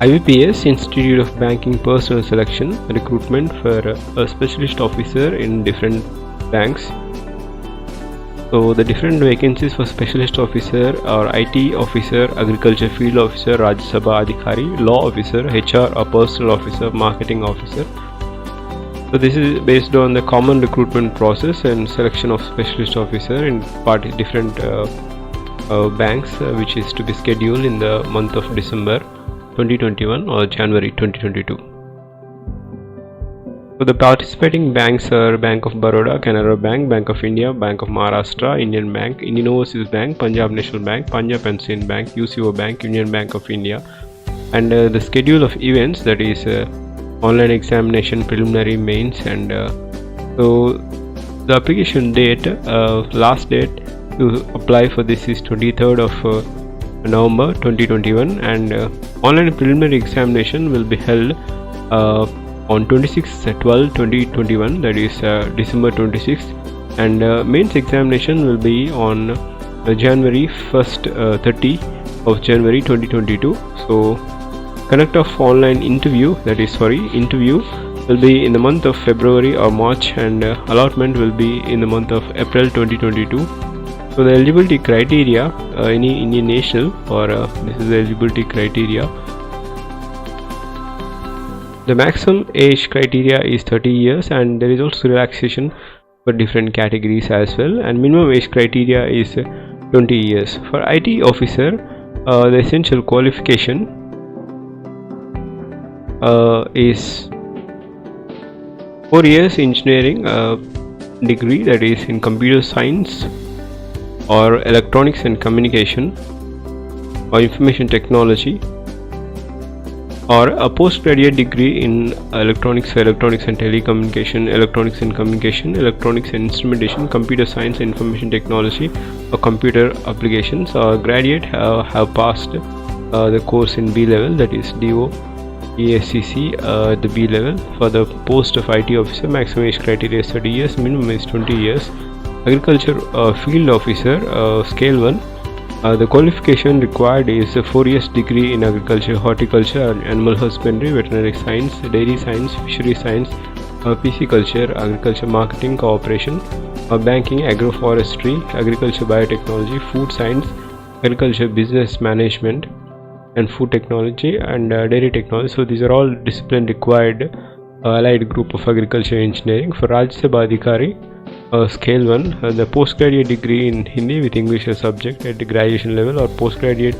IBPS Institute of Banking Personnel Selection recruitment for a specialist officer in different banks. So the different vacancies for specialist officer are IT officer, agriculture field officer, Rajya Sabha Adhikari, law officer, HR or personal officer, marketing officer. So this is based on the common recruitment process and selection of specialist officer in different banks, which is to be scheduled in the month of December 2021 or January 2022. So the participating banks are Bank of Baroda, Canara Bank, Bank of India, Bank of Maharashtra, Indian Bank, Indian Overseas Bank, Punjab National Bank, Punjab and Sind Bank, UCO Bank, Union Bank of India. And the schedule of events, that is online examination, preliminary, mains, and so the application date, last date to apply for this is 23rd of November 2021, and online preliminary examination will be held on 26/12/2021, that is December 26th, and mains examination will be on January 1st 30 of January 2022. So conduct of online interview will be in the month of February or March, and allotment will be in the month of April 2022. So the eligibility criteria, any Indian national, or this is the eligibility criteria. The maximum age criteria is 30 years, and there is also relaxation for different categories as well, and minimum age criteria is 20 years. For IT officer, the essential qualification is 4 years engineering degree, that is in computer science or electronics and communication or information technology, or a postgraduate degree in electronics and telecommunication, electronics and communication, electronics and instrumentation, computer science and information technology, or computer applications, or graduate have passed the course in B level, that is DO ESCC the B level. For the post of IT officer, maximum age criteria is 30 years, minimum is 20 years. Agriculture field officer, scale 1, the qualification required is a 4 years degree in agriculture, horticulture, animal husbandry, veterinary science, dairy science, fishery science, pisciculture, agriculture marketing cooperation, banking, agroforestry, agriculture biotechnology, food science, agriculture business management, and food technology, and dairy technology. So these are all discipline required allied group of agriculture engineering. For Rajya Sabha Adhikari, scale 1, the postgraduate degree in Hindi with English as subject at the graduation level, or postgraduate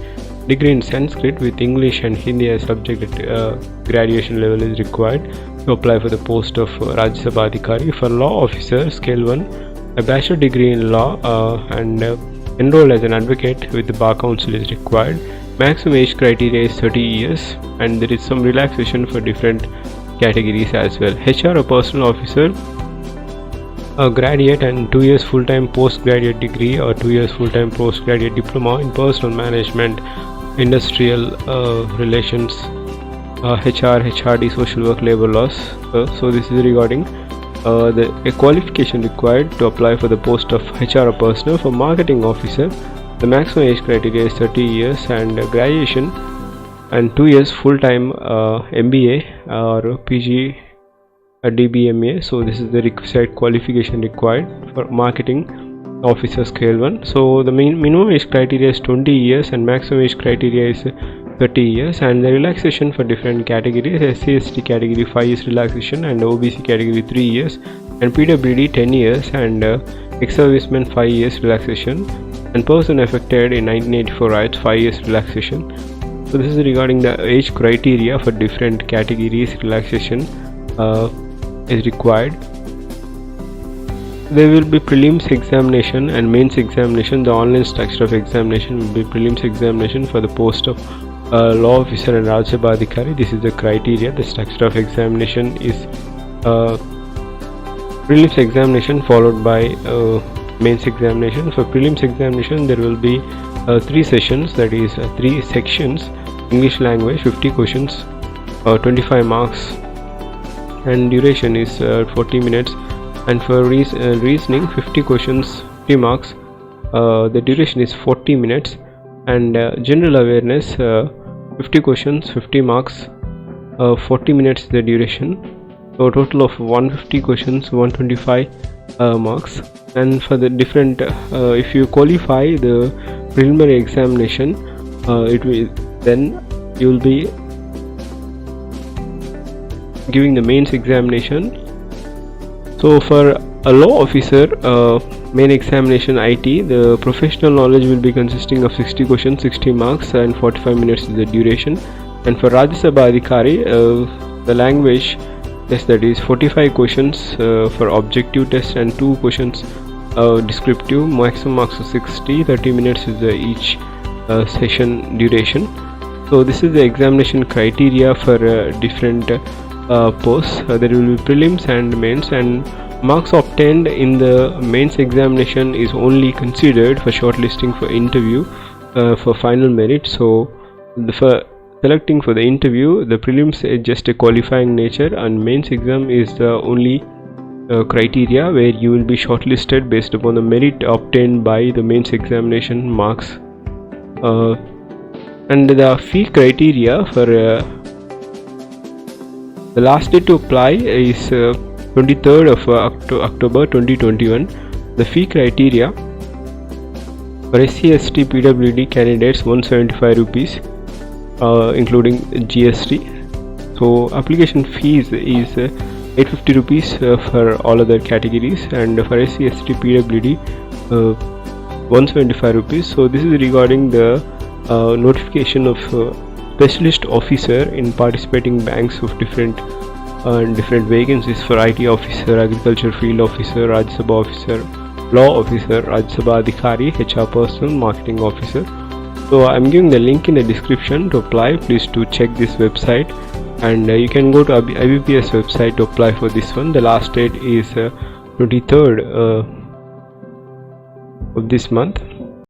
degree in Sanskrit with English and Hindi as subject at graduation level is required to apply for the post of Rajya Sabha Adhikari. For law officer, scale 1, a bachelor degree in law and enrolled as an advocate with the bar council is required. Maximum age criteria is 30 years, and there is some relaxation for different categories as well. HR or personal officer, a graduate and 2 years full-time postgraduate degree or 2 years full-time postgraduate diploma in personal management, industrial relations, HR, HRD, social work, labor laws. So this is regarding the qualification required to apply for the post of HR or personal. For marketing officer, the maximum age criteria is 30 years and graduation and 2 years full-time MBA or PG DBMA. So this is the requisite qualification required for marketing officer scale 1. So the minimum age criteria is 20 years and maximum age criteria is 30 years, and the relaxation for different categories: SC/ST category 5 years relaxation, and OBC category 3 years, and PWD 10 years, and ex-servicemen 5 years relaxation, and person affected in 1984 riots 5 years relaxation. So this is regarding the age criteria for different categories. Relaxation is required. There will be prelims examination and mains examination. The online structure of examination will be prelims examination for the post of law officer and Rajya Sabha Adhikari. This is the criteria. The structure of examination is prelims examination followed by mains examination. For prelims examination, there will be 3 sessions, that is 3 sections. English language 50 questions, 25 marks, and duration is 40 minutes. And for reasoning 50 questions, 3 marks, the duration is 40 minutes. And general awareness 50 questions, 50 marks, 40 minutes the duration, so a total of 150 questions, 125 marks. And for the different if you qualify the preliminary examination, it will then you will be giving the mains examination. So for a law officer main examination IT, the professional knowledge will be consisting of 60 questions, 60 marks, and 45 minutes is the duration. And for Rajya Sabha Adhikari, the language test, that is 45 questions for objective test and 2 questions descriptive, maximum marks of 60, 30 minutes is each session duration. So this is the examination criteria for different posts. There will be prelims and mains, and marks obtained in the mains examination is only considered for shortlisting for interview for final merit. So for selecting for the interview, the prelims is just a qualifying nature, and mains exam is the only criteria where you will be shortlisted based upon the merit obtained by the mains examination marks. And the fee criteria for the last day to apply is 23rd of October 2021. The fee criteria for SC/ST PWD candidates 175 rupees including GST. So application fees is 850 rupees for all other categories, and for SC/ST PWD 175 rupees. So this is regarding the notification of specialist officer in participating banks of different vacancies for IT officer, agriculture field officer, Rajya Sabha officer, law officer, Rajya Sabha Adhikari, HR person, marketing officer. So I'm giving the link in the description to apply. Please do check this website, and you can go to IBPS website to apply for this one. The last date is 23rd of this month.